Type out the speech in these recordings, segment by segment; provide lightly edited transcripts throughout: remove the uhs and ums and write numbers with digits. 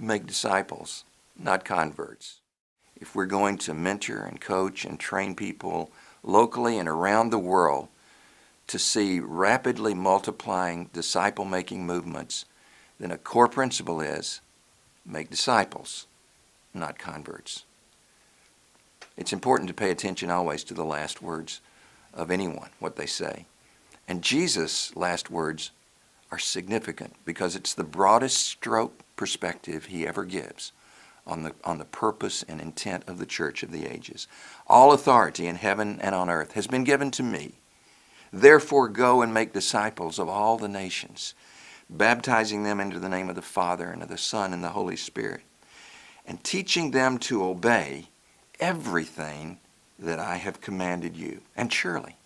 make disciples, not converts. If we're going to mentor and coach and train people locally and around the world to see rapidly multiplying disciple-making movements, then a core principle is make disciples, not converts. It's important to pay attention always to the last words of anyone, what they say. And Jesus' last words are significant because it's the broadest stroke perspective he ever gives on the purpose and intent of the church of the ages. All authority in heaven and on earth has been given to me. Therefore go and make disciples of all the nations, baptizing them into the name of the Father and of the Son and the Holy Spirit, and teaching them to obey everything that I have commanded you. And surely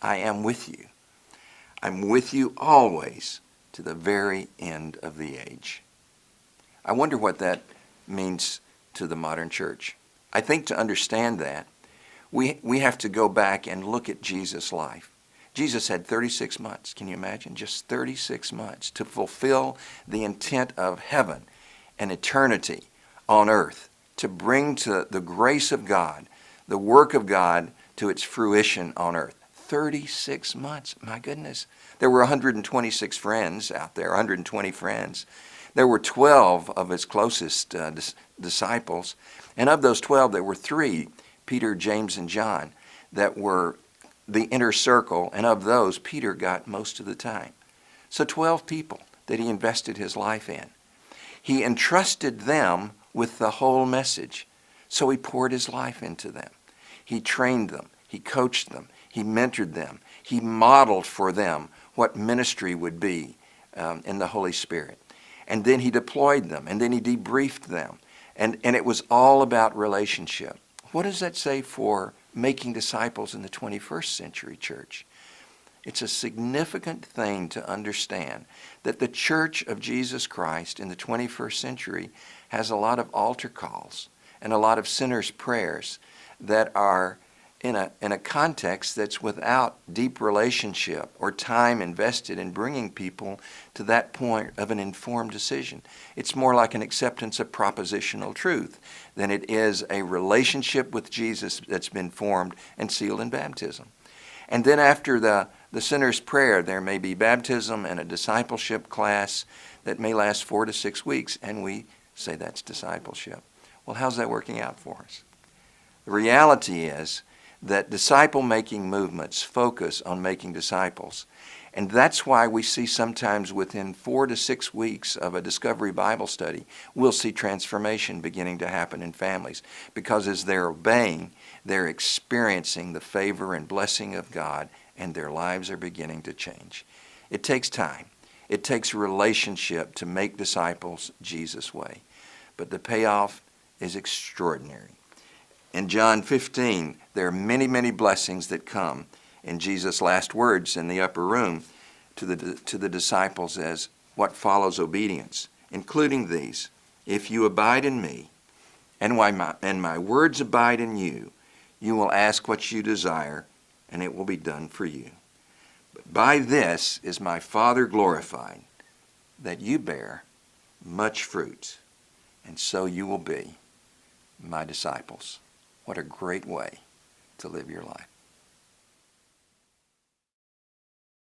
I am with you. I'm with you always to the very end of the age. I wonder what that means to the modern church. I think to understand that, we have to go back and look at Jesus' life. Jesus had 36 months, can you imagine? Just 36 months to fulfill the intent of heaven and eternity on earth, to bring to the grace of God, the work of God to its fruition on earth. 36 months, my goodness. There were 126 friends out there, 120 friends. There were 12 of his closest disciples, and of those 12, there were 3, Peter, James, and John, that were the inner circle, and of those, Peter got most of the time. So 12 people that he invested his life in. He entrusted them with the whole message, so he poured his life into them. He trained them, he coached them, he mentored them, he modeled for them what ministry would be in the Holy Spirit. And then he deployed them, and then he debriefed them. And it was all about relationship. What does that say for making disciples in the 21st century church? It's a significant thing to understand that the Church of Jesus Christ in the 21st century has a lot of altar calls and a lot of sinners' prayers that are in a context that's without deep relationship or time invested in bringing people to that point of an informed decision. It's more like an acceptance of propositional truth than it is a relationship with Jesus that's been formed and sealed in baptism. And then after the sinner's prayer, there may be baptism and a discipleship class that may last 4 to 6 weeks, and we say that's discipleship. Well, how's that working out for us? The reality is that disciple-making movements focus on making disciples. And that's why we see sometimes within 4 to 6 weeks of a Discovery Bible study, we'll see transformation beginning to happen in families. Because as they're obeying, they're experiencing the favor and blessing of God, and their lives are beginning to change. It takes time. It takes relationship to make disciples Jesus' way. But the payoff is extraordinary. In John 15, there are many, many blessings that come in Jesus' last words in the upper room to the disciples as what follows obedience, including these: if you abide in me, and my words abide in you, you will ask what you desire, and it will be done for you. But by this is my Father glorified, that you bear much fruit, and so you will be my disciples. What a great way to live your life.